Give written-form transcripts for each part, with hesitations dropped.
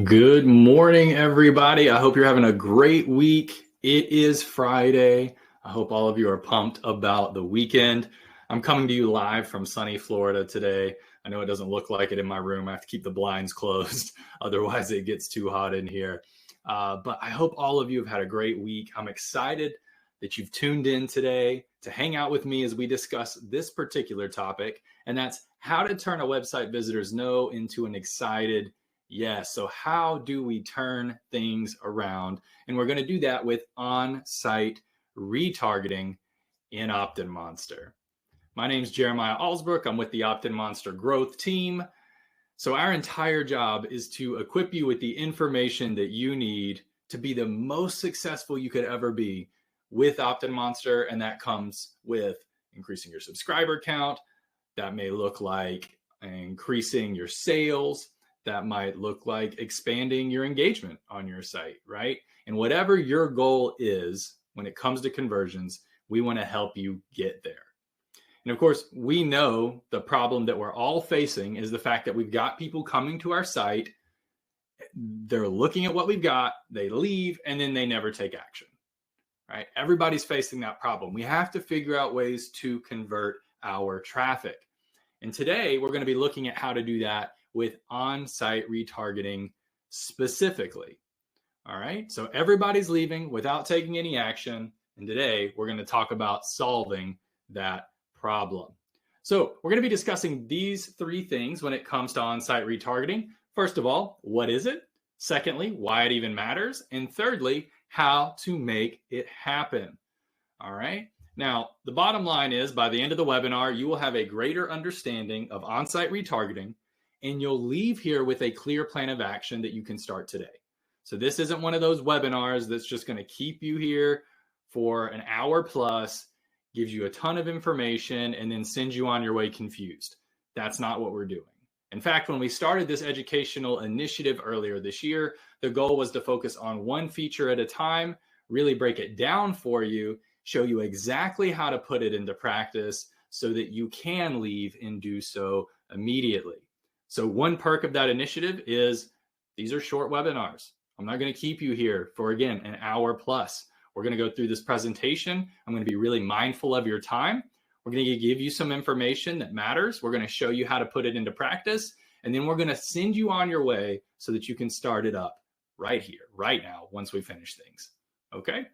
Good morning, everybody. I hope you're having a great week. It is Friday. I hope all of you are pumped about the weekend. I'm coming to you live from sunny Florida today. I know it doesn't look like it in my room. I have to keep the blinds closed. Otherwise, it gets too hot in here. But I hope all of you have had a great week. I'm excited that you've tuned in today to hang out with me as we discuss this particular topic, and that's how to turn a website visitor's no into an excited yes. So how do we turn things around? And we're going to do that with on-site retargeting in OptinMonster. My name is Jeremiah Alsbrook. I'm with the OptinMonster growth team. So our entire job is to equip you with the information that you need to be the most successful you could ever be with OptinMonster. And that comes with increasing your subscriber count. That may look like increasing your sales. That might look like expanding your engagement on your site, right? And whatever your goal is when it comes to conversions, we want to help you get there. And of course, we know the problem that we're all facing is the fact that we've got people coming to our site, they're looking at what we've got, they leave, and then they never take action, right? Everybody's facing that problem. We have to figure out ways to convert our traffic. And today, we're going to be looking at how to do that with on-site retargeting specifically. All right, so everybody's leaving without taking any action. And today we're going to talk about solving that problem. So we're going to be discussing these three things when it comes to on-site retargeting. First of all, what is it? Secondly, why it even matters. And thirdly, how to make it happen. All right. Now, the bottom line is by the end of the webinar, you will have a greater understanding of on-site retargeting, and you'll leave here with a clear plan of action that you can start today. So this isn't one of those webinars that's just going to keep you here for an hour plus, gives you a ton of information, and then sends you on your way confused. That's not what we're doing. In fact, when we started this educational initiative earlier this year, the goal was to focus on one feature at a time, really break it down for you, show you exactly how to put it into practice so that you can leave and do so immediately. So one perk of that initiative is these are short webinars. I'm not going to keep you here for, again, an hour plus. We're going to go through this presentation. I'm going to be really mindful of your time. We're going to give you some information that matters. We're going to show you how to put it into practice. And then we're going to send you on your way so that you can start it up right here, right now, once we finish things. Okay?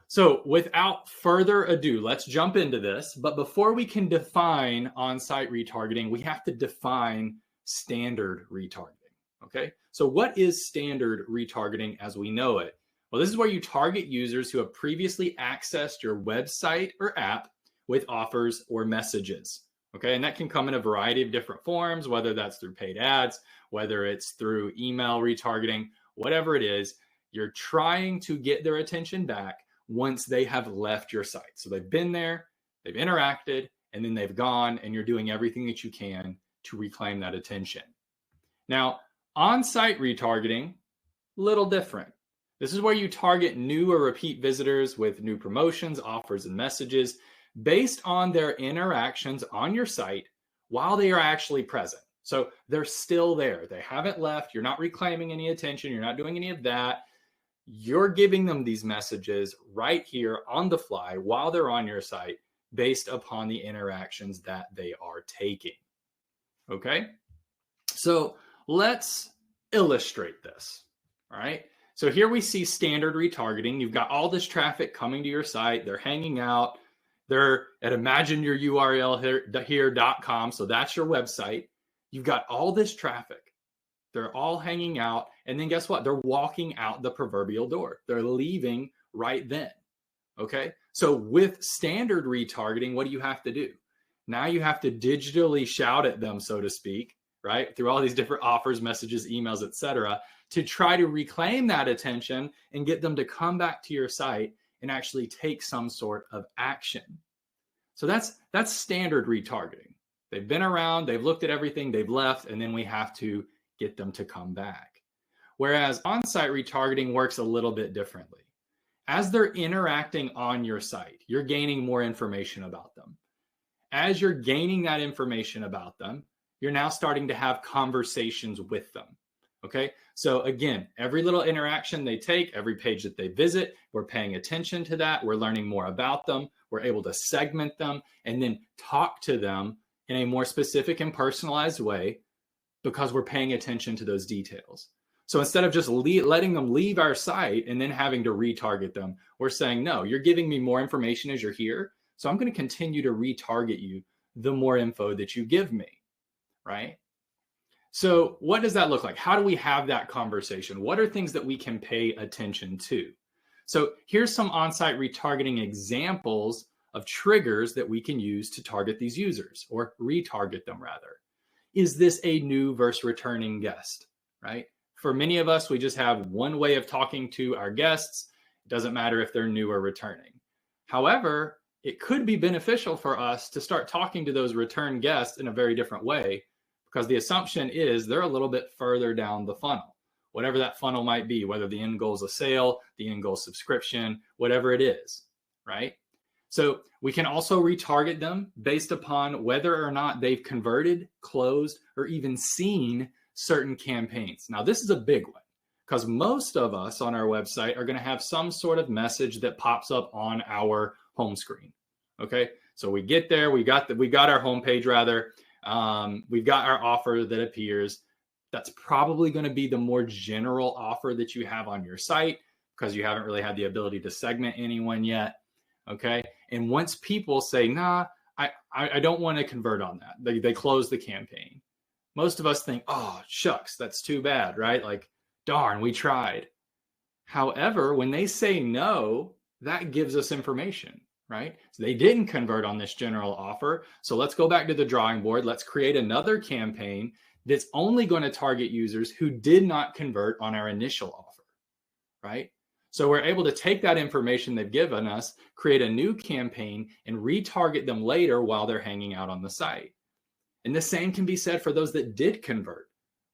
So without further ado, let's jump into this. But before we can define on-site retargeting, we have to define standard retargeting, okay? So what is standard retargeting as we know it? Well, this is where you target users who have previously accessed your website or app with offers or messages, okay? And that can come in a variety of different forms, whether that's through paid ads, whether it's through email retargeting, whatever it is, you're trying to get their attention back once they have left your site. So they've been there, they've interacted, and then they've gone, and you're doing everything that you can to reclaim that attention. Now, on-site retargeting, little different. This is where you target new or repeat visitors with new promotions, offers, and messages based on their interactions on your site while they are actually present. So they're still there. They haven't left. You're not reclaiming any attention. You're not doing any of that. You're giving them these messages right here on the fly while they're on your site based upon the interactions that they are taking. Okay, so let's illustrate this. All right, so here we see standard retargeting. You've got all this traffic coming to your site. They're hanging out. They're at imagineyoururl.com. So that's your website. You've got all this traffic. They're all hanging out. And then guess what? They're walking out the proverbial door. They're leaving right then. Okay. So with standard retargeting, what do you have to do? Now you have to digitally shout at them, so to speak, right? Through all these different offers, messages, emails, etc., to try to reclaim that attention and get them to come back to your site and actually take some sort of action. So that's standard retargeting. They've been around, they've looked at everything, they've left, and then we have to get them to come back. Whereas on-site retargeting works a little bit differently. As they're interacting on your site, you're gaining more information about them. As you're gaining that information about them, you're now starting to have conversations with them. Okay, so again, every little interaction they take, every page that they visit, we're paying attention to that. We're learning more about them. We're able to segment them and then talk to them in a more specific and personalized way because we're paying attention to those details. So instead of just letting them leave our site and then having to retarget them, we're saying, no, you're giving me more information as you're here. So I'm going to continue to retarget you the more info that you give me, right? So what does that look like? How do we have that conversation? What are things that we can pay attention to? So here's some on-site retargeting examples of triggers that we can use to target these users or retarget them rather. Is this a new versus returning guest, right? For many of us, we just have one way of talking to our guests. It doesn't matter if they're new or returning. However, it could be beneficial for us to start talking to those return guests in a very different way because the assumption is they're a little bit further down the funnel, whatever that funnel might be, whether the end goal is a sale, the end goal is subscription, whatever it is, right? So we can also retarget them based upon whether or not they've converted, closed, or even seen certain campaigns. Now, this is a big one because most of us on our website are going to have some sort of message that pops up on our home screen. Okay, so we get there, we got our homepage rather. We've got our offer that appears. That's probably going to be the more general offer that you have on your site because you haven't really had the ability to segment anyone yet. Okay, and once people say, nah, I don't want to convert on that, they close the campaign. Most of us think, oh, shucks, that's too bad, right? Like, darn, we tried. However, when they say no, that gives us information, right? So they didn't convert on this general offer. So let's go back to the drawing board. Let's create another campaign that's only going to target users who did not convert on our initial offer, right? So we're able to take that information they've given us, create a new campaign, and retarget them later while they're hanging out on the site. And the same can be said for those that did convert,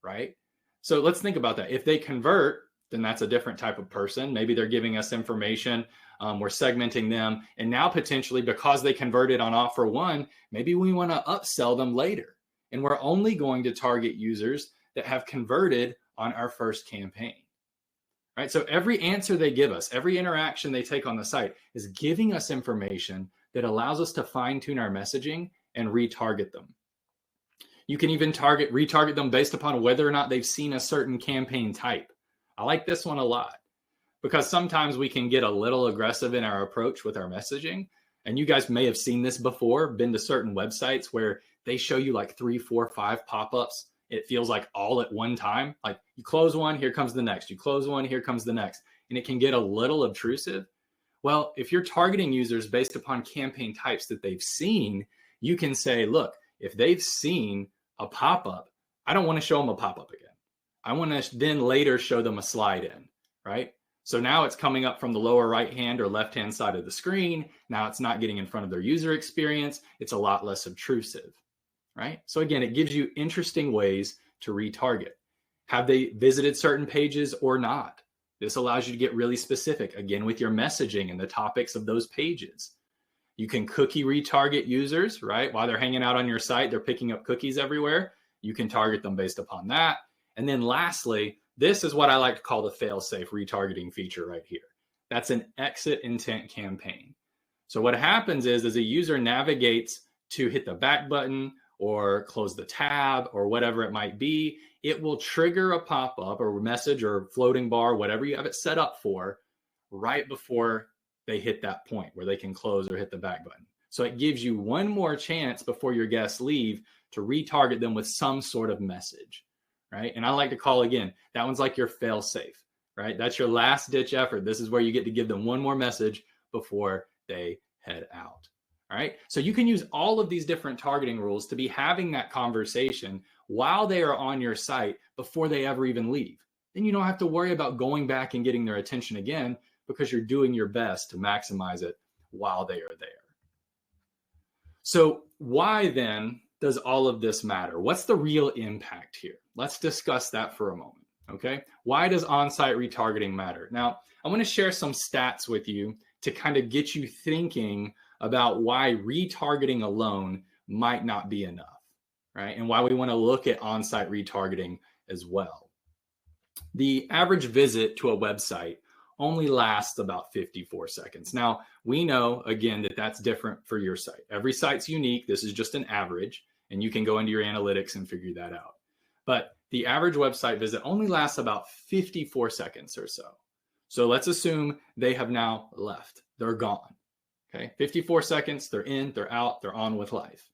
right? So let's think about that. If they convert, then that's a different type of person. Maybe they're giving us information. We're segmenting them. And now potentially because they converted on offer one, maybe we want to upsell them later. And we're only going to target users that have converted on our first campaign, right? So every answer they give us, every interaction they take on the site is giving us information that allows us to fine tune our messaging and retarget them. You can even retarget them based upon whether or not they've seen a certain campaign type. I like this one a lot because sometimes we can get a little aggressive in our approach with our messaging. And you guys may have seen this before, been to certain websites where they show you like 3, 4, 5 pop-ups. It feels like all at one time. Like you close one, here comes the next. You close one, here comes the next. And it can get a little obtrusive. Well, if you're targeting users based upon campaign types that they've seen, you can say, look, if they've seen a pop-up, I don't want to show them a pop-up again. I want to then later show them a slide in, right? So now it's coming up from the lower right-hand or left-hand side of the screen. Now it's not getting in front of their user experience. It's a lot less obtrusive, right? So again, it gives you interesting ways to retarget. Have they visited certain pages or not? This allows you to get really specific, again, with your messaging and the topics of those pages. You can cookie retarget users, right? While they're hanging out on your site, they're picking up cookies everywhere. You can target them based upon that. And then lastly, this is what I like to call the fail-safe retargeting feature right here. That's an exit intent campaign. So what happens is as a user navigates to hit the back button or close the tab or whatever it might be, it will trigger a pop-up or message or floating bar, whatever you have it set up for, right before they hit that point where they can close or hit the back button. So it gives you one more chance before your guests leave to retarget them with some sort of message, right? And I like to call, again, that one's like your fail safe, right? That's your last ditch effort. This is where you get to give them one more message before they head out, all right? So you can use all of these different targeting rules to be having that conversation while they are on your site before they ever even leave. Then you don't have to worry about going back and getting their attention again because you're doing your best to maximize it while they are there. So why then does all of this matter? What's the real impact here? Let's discuss that for a moment, okay? Why does on-site retargeting matter? Now, I want to share some stats with you to kind of get you thinking about why retargeting alone might not be enough, right? And why we want to look at on-site retargeting as well. the average visit to a website only lasts about 54 seconds. Now, we know, again, that that's different for your site. Every site's unique. This is just an average, and you can go into your analytics and figure that out. But the average website visit only lasts about 54 seconds or so. So let's assume they have now left. They're gone. Okay, 54 seconds, they're in, they're out, they're on with life.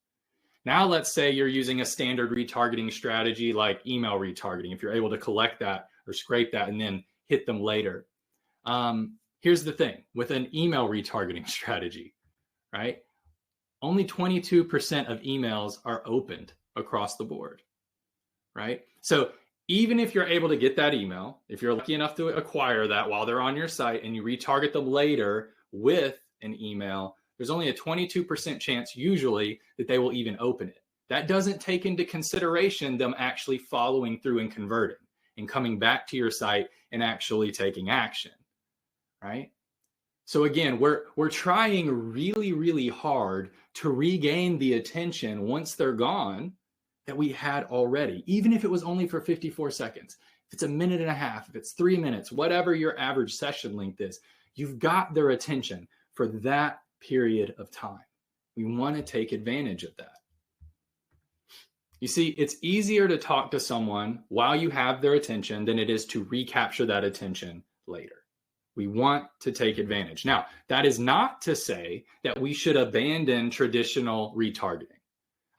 Now, let's say you're using a standard retargeting strategy like email retargeting. If you're able to collect that or scrape that and then hit them later. Here's the thing with an email retargeting strategy, right? Only 22% of emails are opened across the board, right? So even if you're able to get that email, if you're lucky enough to acquire that while they're on your site and you retarget them later with an email, there's only a 22% chance usually that they will even open it. That doesn't take into consideration them actually following through and converting and coming back to your site and actually taking action, right? So again, we're trying really, really hard to regain the attention once they're gone that we had already, even if it was only for 54 seconds. If it's a minute and a half, if it's 3 minutes, whatever your average session length is, you've got their attention for that period of time. We want to take advantage of that. You see, it's easier to talk to someone while you have their attention than it is to recapture that attention later. We want to take advantage. Now, that is not to say that we should abandon traditional retargeting.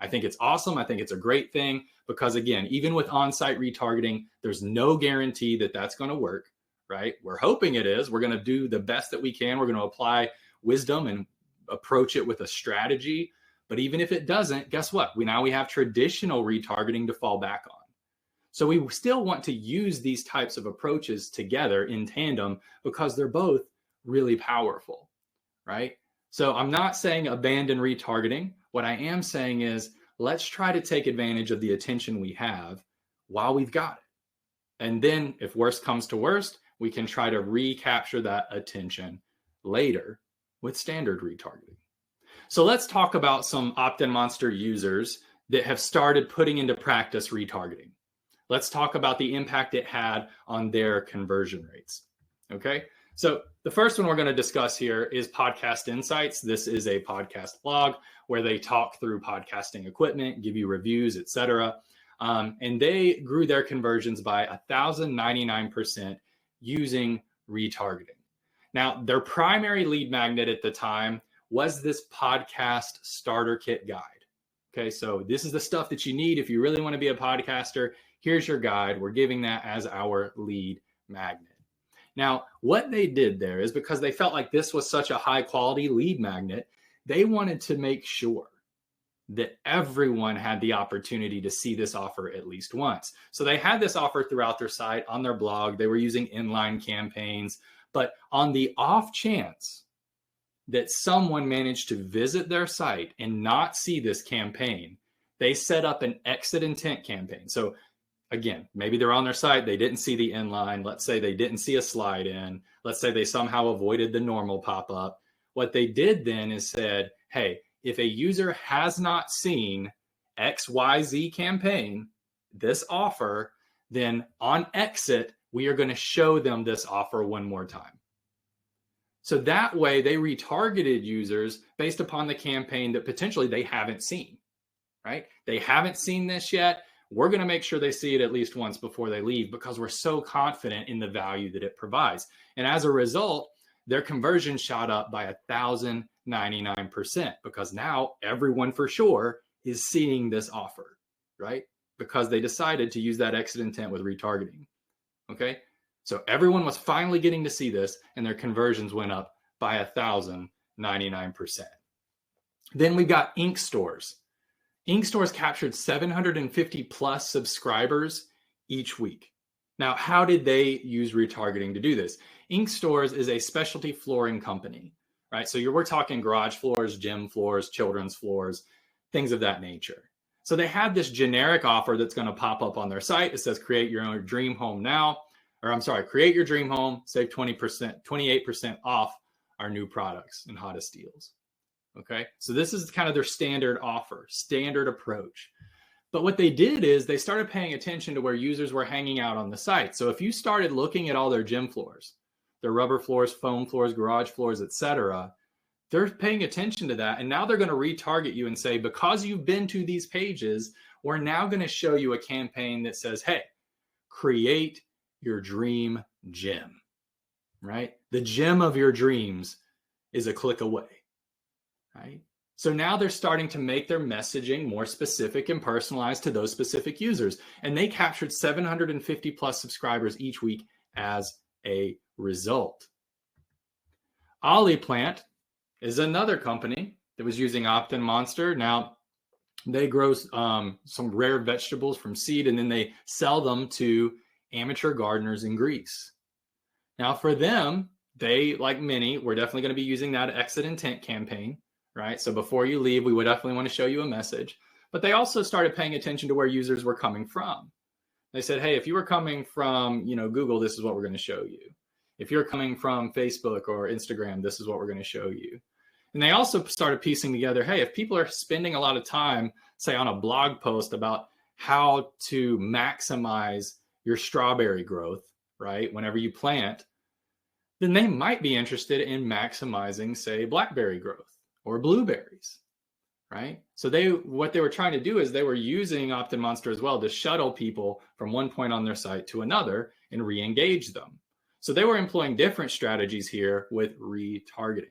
I think it's awesome. I think it's a great thing because, again, even with on-site retargeting, there's no guarantee that that's going to work, right? We're hoping it is. We're going to do the best that we can. We're going to apply wisdom and approach it with a strategy. But even if it doesn't, guess what? We have traditional retargeting to fall back on. So we still want to use these types of approaches together in tandem because they're both really powerful, right? So I'm not saying abandon retargeting. What I am saying is let's try to take advantage of the attention we have while we've got it. And then if worst comes to worst, we can try to recapture that attention later with standard retargeting. So let's talk about some OptinMonster users that have started putting into practice retargeting. Let's talk about the impact it had on their conversion rates. Okay, so the first one we're going to discuss here is Podcast Insights. This is a podcast blog where they talk through podcasting equipment, give you reviews, etc. And they grew their conversions by 1,099% using retargeting. Now, their primary lead magnet at the time was this podcast starter kit guide. Okay, so this is the stuff that you need if you really want to be a podcaster. Here's your guide. We're giving that as our lead magnet. Now, what they did there is because they felt like this was such a high quality lead magnet, they wanted to make sure that everyone had the opportunity to see this offer at least once. So they had this offer throughout their site, on their blog. They were using inline campaigns. But on the off chance that someone managed to visit their site and not see this campaign, they set up an exit intent campaign. So again, maybe they're on their site, they didn't see the inline. Let's say they didn't see a slide in. Let's say they somehow avoided the normal pop-up. What they did then is said, hey, if a user has not seen XYZ campaign, this offer, then on exit, we are going to show them this offer one more time. So that way they retargeted users based upon the campaign that potentially they haven't seen, right? They haven't seen this yet. We're going to make sure they see it at least once before they leave because we're so confident in the value that it provides. And as a result, their conversion shot up by 1,099% because now everyone for sure is seeing this offer, right? Because they decided to use that exit intent with retargeting. Okay, so everyone was finally getting to see this and their conversions went up by 1,099%. Then we've got Ink Stores. Ink Stores captured 750 plus subscribers each week. Now, how did they use retargeting to do this? Ink Stores is a specialty flooring company, right? So we're talking garage floors, gym floors, children's floors, things of that nature. So they had this generic offer that's going to pop up on their site. It says create your own dream home now, create your dream home, save 20%, 28% off our new products and hottest deals. Okay, so this is kind of their standard offer, standard approach. But what they did is they started paying attention to where users were hanging out on the site. So if you started looking at all their gym floors, their rubber floors, foam floors, garage floors, etc., they're paying attention to that. And now they're going to retarget you and say, because you've been to these pages, we're now going to show you a campaign that says, hey, create your dream gym, right? The gym of your dreams is a click away, right? So now they're starting to make their messaging more specific and personalized to those specific users. And they captured 750 plus subscribers each week as a result. Oliplant is another company that was using OptinMonster. Now, they grow some rare vegetables from seed, and then they sell them to amateur gardeners in Greece. Now, for them, they, like many, were definitely going to be using that exit intent campaign, right? So before you leave, we would definitely want to show you a message. But they also started paying attention to where users were coming from. They said, hey, if you were coming from, Google, this is what we're going to show you. If you're coming from Facebook or Instagram, this is what we're going to show you. And they also started piecing together, hey, if people are spending a lot of time, say, on a blog post about how to maximize your strawberry growth, right, whenever you plant, then they might be interested in maximizing, say, blackberry growth or blueberries, right? So what they were trying to do is they were using OptinMonster as well to shuttle people from one point on their site to another and re-engage them. So they were employing different strategies here with retargeting.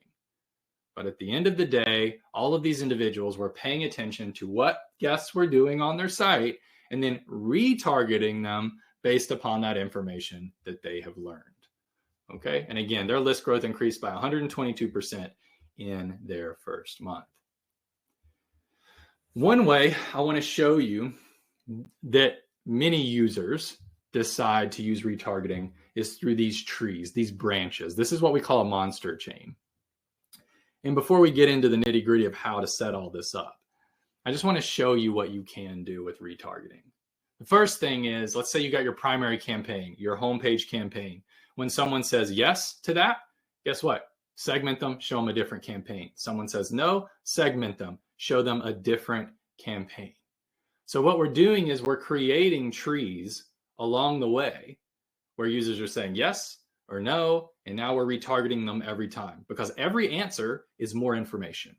But at the end of the day, all of these individuals were paying attention to what guests were doing on their site and then retargeting them based upon that information that they have learned. Okay. And again, their list growth increased by 122% in their first month. One way I want to show you that many users decide to use retargeting is through these trees, these branches. This is what we call a monster chain. And before we get into the nitty gritty of how to set all this up, I just want to show you what you can do with retargeting. The first thing is, let's say you got your primary campaign, your homepage campaign. When someone says yes to that, guess what? Segment them, show them a different campaign. Someone says no, segment them, show them a different campaign. So what we're doing is we're creating trees along the way where users are saying yes or no, and now we're retargeting them every time because every answer is more information.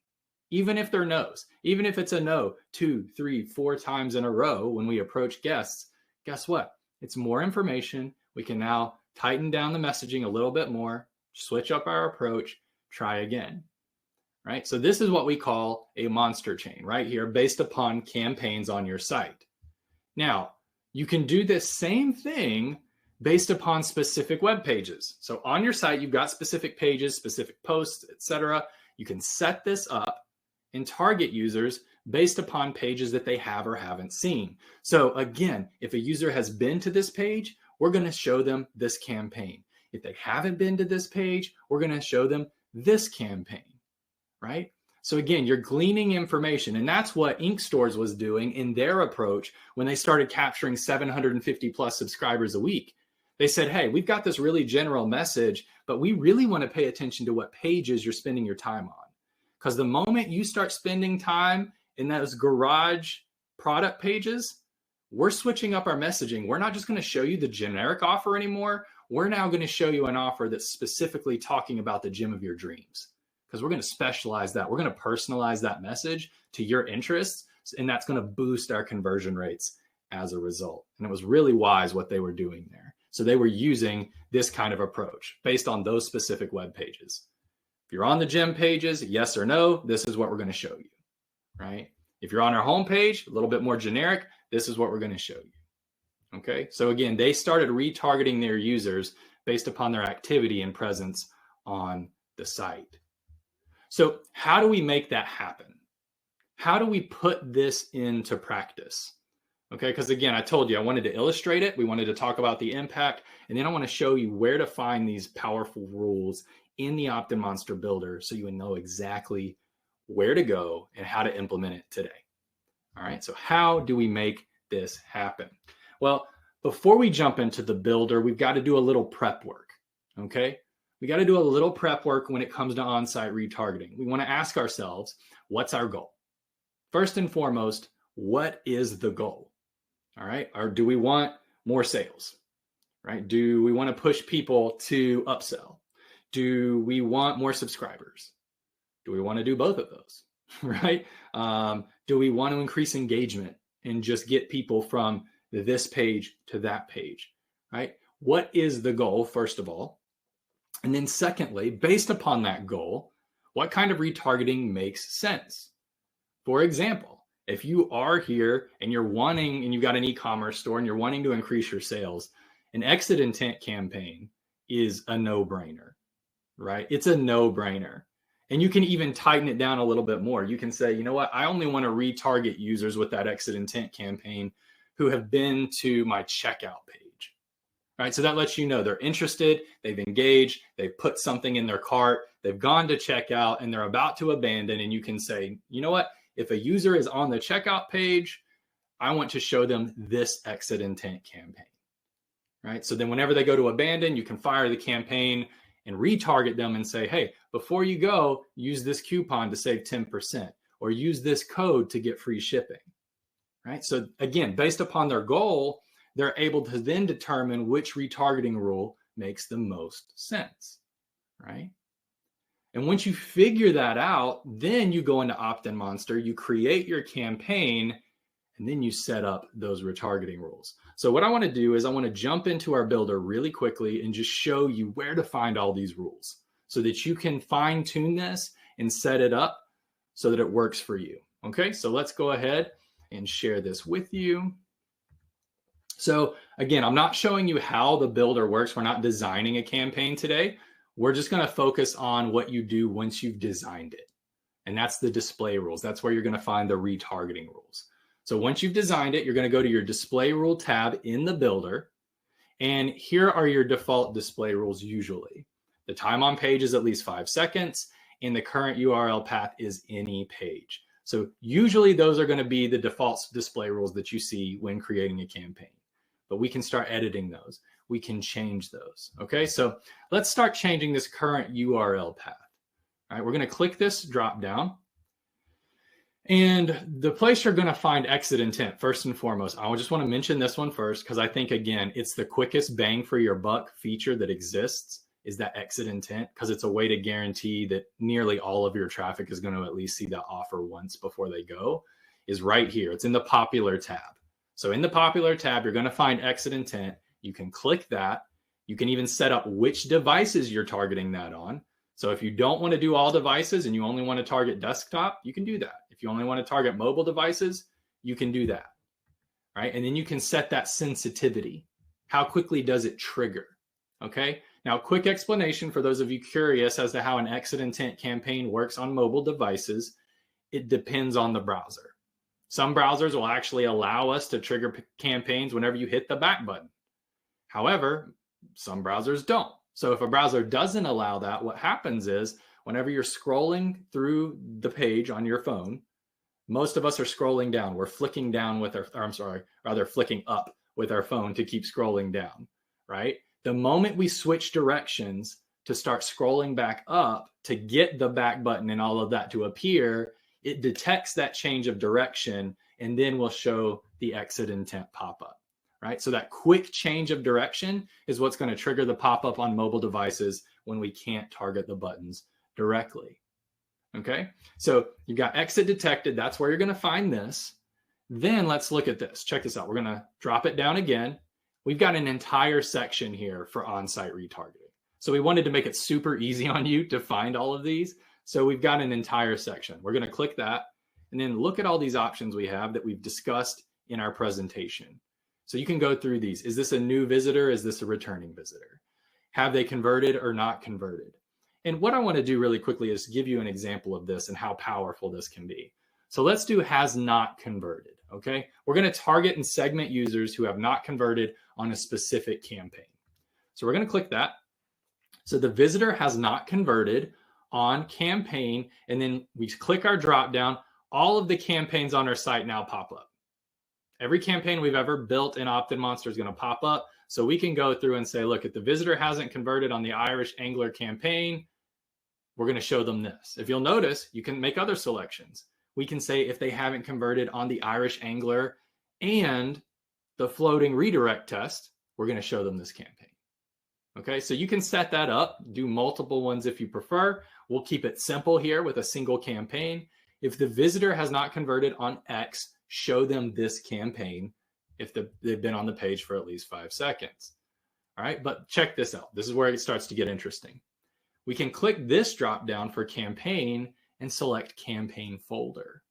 Even if they're no's, even if it's a no 2, 3, 4 times in a row when we approach guests, guess what? It's more information. We can now tighten down the messaging a little bit more, switch up our approach, try again, right? So this is what we call a monster chain right here based upon campaigns on your site. Now, you can do this same thing based upon specific web pages. So on your site, you've got specific pages, specific posts, etc. You can set this up and target users based upon pages that they have or haven't seen. So again, if a user has been to this page, we're going to show them this campaign. If they haven't been to this page, we're going to show them this campaign, right? So again, you're gleaning information, and that's what Ink Stores was doing in their approach when they started capturing 750 plus subscribers a week. They said, hey, we've got this really general message, but we really want to pay attention to what pages you're spending your time on. Because the moment you start spending time in those garage product pages, we're switching up our messaging. We're not just going to show you the generic offer anymore. We're now going to show you an offer that's specifically talking about the gym of your dreams. Because we're going to specialize that. We're going to personalize that message to your interests, and that's going to boost our conversion rates as a result. And it was really wise what they were doing there. So they were using this kind of approach based on those specific web pages. If you're on the gym pages, yes or no, this is what we're going to show you, right? If you're on our homepage, a little bit more generic, this is what we're going to show you. Okay, so again, they started retargeting their users based upon their activity and presence on the site. So how do we make that happen? How do we put this into practice? Okay, because again, I told you I wanted to illustrate it. We wanted to talk about the impact, and then I want to show you where to find these powerful rules in the OptinMonster builder so you know exactly where to go and how to implement it today. All right, so how do we make this happen? Well, before we jump into the builder, we've got to do a little prep work, okay? We got to do a little prep work when it comes to on-site retargeting. We want to ask ourselves, what's our goal? First and foremost, what is the goal? All right. Or do we want more sales? Right? Do we want to push people to upsell? Do we want more subscribers? Do we want to do both of those? Right? Do we want to increase engagement and just get people from this page to that page? Right? What is the goal, first of all? And then secondly, based upon that goal, what kind of retargeting makes sense? For example, if you are here and you're wanting, and you've got an e-commerce store and you're wanting to increase your sales, an exit intent campaign is a no-brainer, right? It's a no-brainer. And you can even tighten it down a little bit more. You can say, you know what? I only want to retarget users with that exit intent campaign who have been to my checkout page, right? So that lets you know they're interested, they've engaged, they've put something in their cart, they've gone to checkout, and they're about to abandon. And you can say, you know what? If a user is on the checkout page, I want to show them this exit intent campaign. Right? So then whenever they go to abandon, you can fire the campaign and retarget them and say, hey, before you go, use this coupon to save 10%, or use this code to get free shipping. Right? So again, based upon their goal, they're able to then determine which retargeting rule makes the most sense. Right? And once you figure that out, then you go into OptinMonster, you create your campaign, and then you set up those retargeting rules. So what I want to do is I want to jump into our builder really quickly and just show you where to find all these rules so that you can fine tune this and set it up so that it works for you. Okay, so let's go ahead and share this with you. So again, I'm not showing you how the builder works. We're not designing a campaign today. We're just going to focus on what you do once you've designed it. And that's the display rules. That's where you're going to find the retargeting rules. So once you've designed it, you're going to go to your display rule tab in the builder. And here are your default display rules usually. The time on page is at least 5 seconds, and the current URL path is any page. So usually those are going to be the default display rules that you see when creating a campaign. But we can start editing those. We can change those. Okay, so let's start changing this current URL path. All right, we're going to click this drop down. And the place you're going to find exit intent, first and foremost, I just want to mention this one first, because I think, again, it's the quickest bang for your buck feature that exists, is that exit intent, because it's a way to guarantee that nearly all of your traffic is going to at least see that offer once before they go, is right here. It's in the popular tab. So in the popular tab, you're going to find exit intent. You can click that. You can even set up which devices you're targeting that on. So if you don't want to do all devices and you only want to target desktop, you can do that. If you only want to target mobile devices, you can do that, right? And then you can set that sensitivity. How quickly does it trigger? Okay. Now, quick explanation for those of you curious as to how an exit intent campaign works on mobile devices. It depends on the browser. Some browsers will actually allow us to trigger campaigns whenever you hit the back button. However, some browsers don't. So if a browser doesn't allow that, what happens is whenever you're scrolling through the page on your phone, most of us are scrolling down. We're flicking down with flicking up with our phone to keep scrolling down, right? The moment we switch directions to start scrolling back up to get the back button and all of that to appear, it detects that change of direction and then will show the exit intent pop-up. Right? So that quick change of direction is what's going to trigger the pop-up on mobile devices when we can't target the buttons directly. Okay, so you've got exit detected. That's where you're going to find this. Then let's look at this. Check this out. We're going to drop it down again. We've got an entire section here for on-site retargeting. So we wanted to make it super easy on you to find all of these. So we've got an entire section. We're going to click that and then look at all these options we have that we've discussed in our presentation. So you can go through these. Is this a new visitor? Is this a returning visitor? Have they converted or not converted? And what I want to do really quickly is give you an example of this and how powerful this can be. So let's do has not converted, okay? We're going to target and segment users who have not converted on a specific campaign. So we're going to click that. So the visitor has not converted on campaign, and then we click our drop down. All of the campaigns on our site now pop up. Every campaign we've ever built in OptinMonster is going to pop up. So we can go through and say, look, if the visitor hasn't converted on the Irish Angler campaign, we're going to show them this. If you'll notice, you can make other selections. we can say if they haven't converted on the Irish Angler and the floating redirect test, we're going to show them this campaign. Okay, so you can set that up, do multiple ones if you prefer. We'll keep it simple here with a single campaign. If the visitor has not converted on X, show them this campaign if they've been on the page for at least 5 seconds. All right, but check this out. This is where it starts to get interesting. We can click this drop down for campaign and select campaign folder.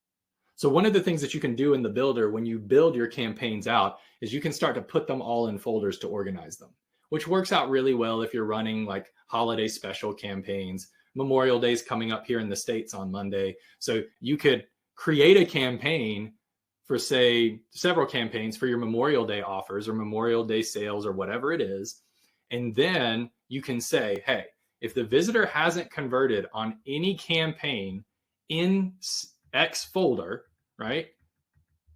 So one of the things that you can do in the builder when you build your campaigns out is you can start to put them all in folders to organize them, which works out really well if you're running like holiday special campaigns. Memorial Day is coming up here in the States on Monday. So you could create a campaign for, say, several campaigns for your Memorial Day offers or Memorial Day sales or whatever it is. And then you can say, hey, if the visitor hasn't converted on any campaign in X folder, right?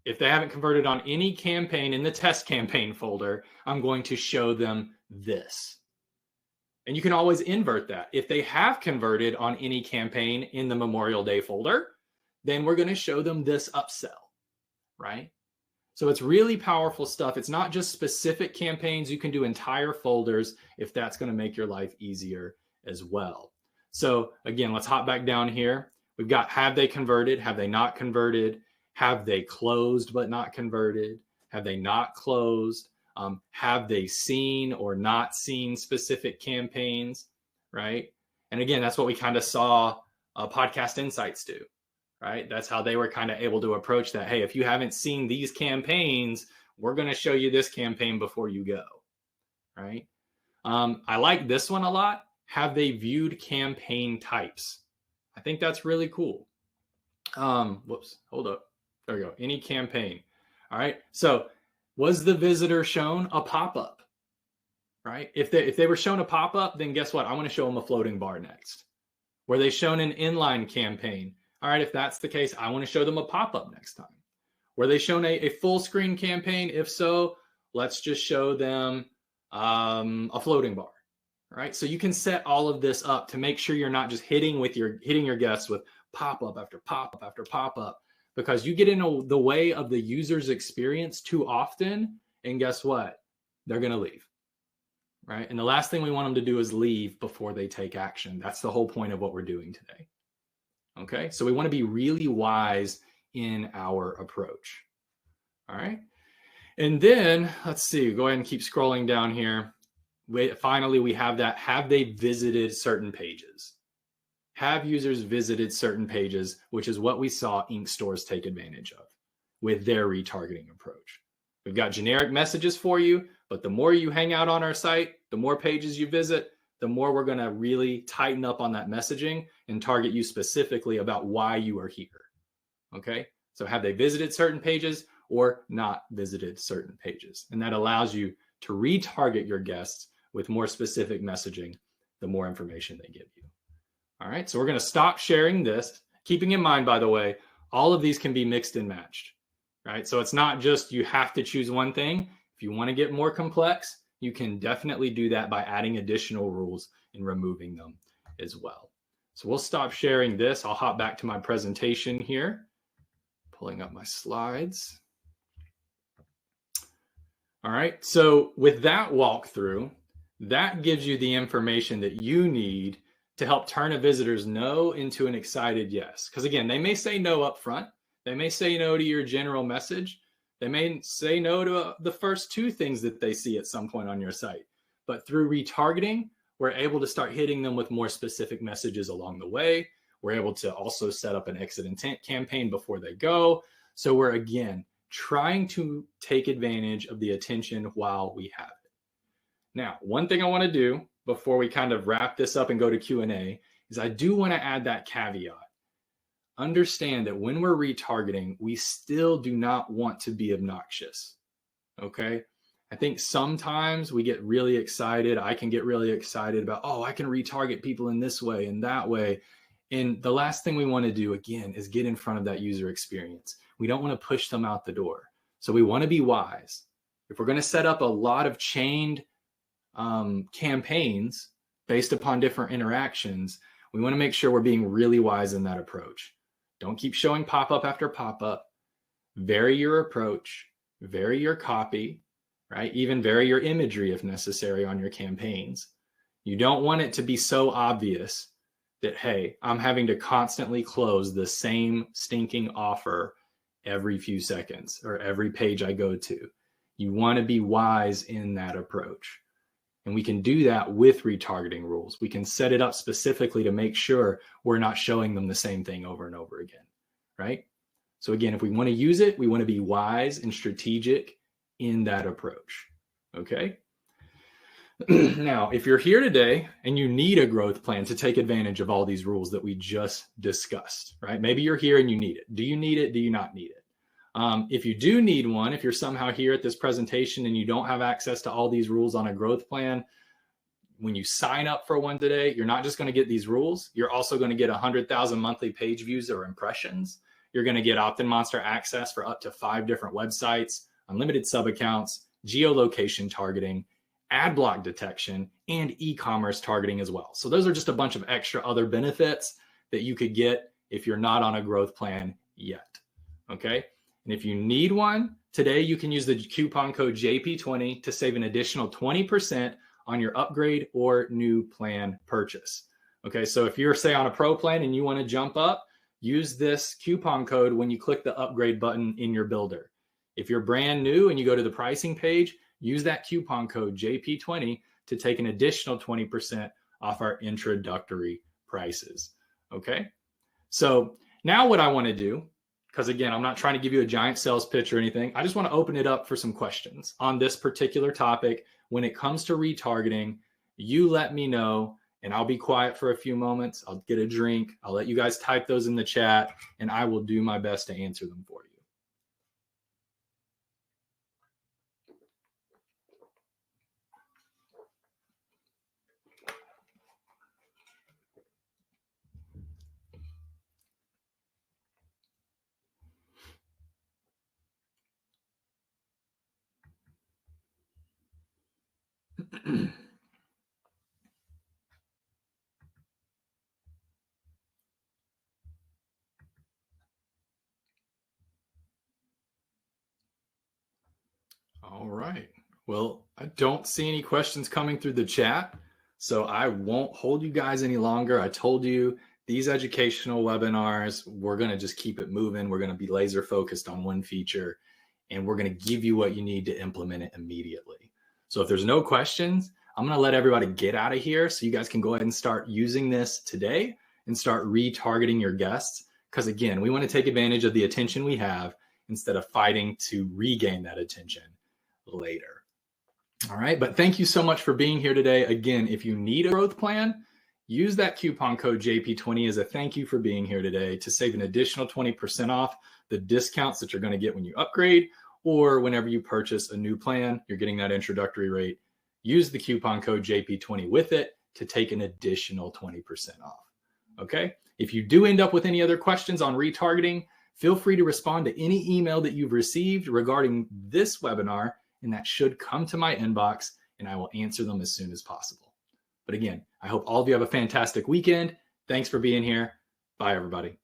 If they haven't converted on any campaign in the test campaign folder, I'm going to show them this. And you can always invert that. If they have converted on any campaign in the Memorial Day folder, then we're going to show them this upsell, right? So it's really powerful stuff. It's not just specific campaigns. You can do entire folders if that's going to make your life easier as well. So again, let's hop back down here. We've got, have they converted? Have they not converted? Have they closed but not converted? Have they not closed? Have they seen or not seen specific campaigns, right? And again, that's what we kind of saw Podcast Insights do, right? That's how they were kind of able to approach that. Hey, if you haven't seen these campaigns, we're going to show you this campaign before you go, right? I like this one a lot. Have they viewed campaign types? I think that's really cool. Whoops, hold up. There we go. Any campaign. All right. So was the visitor shown a pop-up, right? If they were shown a pop-up, then guess what? I want to show them a floating bar next. Were they shown an inline campaign? All right. If that's the case, I want to show them a pop-up next time. Were they shown a full screen campaign? If so, let's just show them a floating bar. Right. So you can set all of this up to make sure you're not just hitting your guests with pop-up after pop-up after pop-up, because you get in the way of the user's experience too often. And guess what? They're going to leave. Right. And the last thing we want them to do is leave before they take action. That's the whole point of what we're doing today. Okay. So we want to be really wise in our approach. All right. And then let's see, go ahead and keep scrolling down here. Finally, we have that. Have they visited certain pages? Have users visited certain pages, which is what we saw ink stores take advantage of with their retargeting approach. We've got generic messages for you, but the more you hang out on our site, the more pages you visit, the more we're going to really tighten up on that messaging and target you specifically about why you are here. Okay, so have they visited certain pages or not visited certain pages? And that allows you to retarget your guests with more specific messaging, the more information they give you. All right, so we're going to stop sharing this. Keeping in mind, by the way, all of these can be mixed and matched, right? So it's not just you have to choose one thing. If you want to get more complex, you can definitely do that by adding additional rules and removing them as well. So we'll stop sharing this. I'll hop back to my presentation here, pulling up my slides. All right, so with that walkthrough, that gives you the information that you need to help turn a visitor's no into an excited yes. Because again, they may say no up front. They may say no to your general message. They may say no to the first 2 things that they see at some point on your site. But through retargeting, we're able to start hitting them with more specific messages along the way. We're able to also set up an exit intent campaign before they go. So we're, again, trying to take advantage of the attention while we have it. Now, one thing I want to do before we kind of wrap this up and go to Q&A is I do want to add that caveat. Understand that when we're retargeting, we still do not want to be obnoxious. Okay? I think sometimes we get really excited. I can get really excited about, oh, I can retarget people in this way and that way. And the last thing we want to do, again, is get in front of that user experience. We don't want to push them out the door. So we want to be wise. If we're going to set up a lot of chained campaigns based upon different interactions, we want to make sure we're being really wise in that approach. Don't keep showing pop-up after pop-up. Vary your approach, vary your copy, right? Even vary your imagery if necessary on your campaigns. You don't want it to be so obvious that, hey, I'm having to constantly close the same stinking offer every few seconds or every page I go to. You want to be wise in that approach. And we can do that with retargeting rules. We can set it up specifically to make sure we're not showing them the same thing over and over again, right? So again, if we want to use it, we want to be wise and strategic in that approach, okay? Now, if you're here today and you need a growth plan to take advantage of all these rules that we just discussed, right? Maybe you're here and you need it. Do you need it? Do you not need it? If you do need one, if you're somehow here at this presentation and you don't have access to all these rules on a growth plan, when you sign up for one today, you're not just going to get these rules. You're also going to get 100,000 monthly page views or impressions. You're going to get OptinMonster access for up to 5 different websites, unlimited sub accounts, geolocation targeting, ad block detection, and e-commerce targeting as well. So those are just a bunch of extra other benefits that you could get if you're not on a growth plan yet, okay? And if you need one, today you can use the coupon code JP20 to save an additional 20% on your upgrade or new plan purchase. Okay, so if you're, say, on a pro plan and you want to jump up, use this coupon code when you click the upgrade button in your builder. If you're brand new and you go to the pricing page, use that coupon code JP20 to take an additional 20% off our introductory prices. Okay, so now what I want to do, because again, I'm not trying to give you a giant sales pitch or anything. I just want to open it up for some questions on this particular topic. When it comes to retargeting, you let me know and I'll be quiet for a few moments. I'll get a drink. I'll let you guys type those in the chat and I will do my best to answer them for you. All right. Well, I don't see any questions coming through the chat, so I won't hold you guys any longer. I told you these educational webinars, we're going to just keep it moving. We're going to be laser focused on one feature, and we're going to give you what you need to implement it immediately. So if there's no questions, I'm going to let everybody get out of here so you guys can go ahead and start using this today and start retargeting your guests. Because again, we want to take advantage of the attention we have instead of fighting to regain that attention later. All right, but thank you so much for being here today. Again, if you need a growth plan, use that coupon code JP20 as a thank you for being here today to save an additional 20% off the discounts that you're going to get when you upgrade or whenever you purchase a new plan. You're getting that introductory rate. Use the coupon code JP20 with it to take an additional 20% off. Okay, if you do end up with any other questions on retargeting, feel free to respond to any email that you've received regarding this webinar, and that should come to my inbox and I will answer them as soon as possible. But again, I hope all of you have a fantastic weekend. Thanks for being here. Bye, everybody.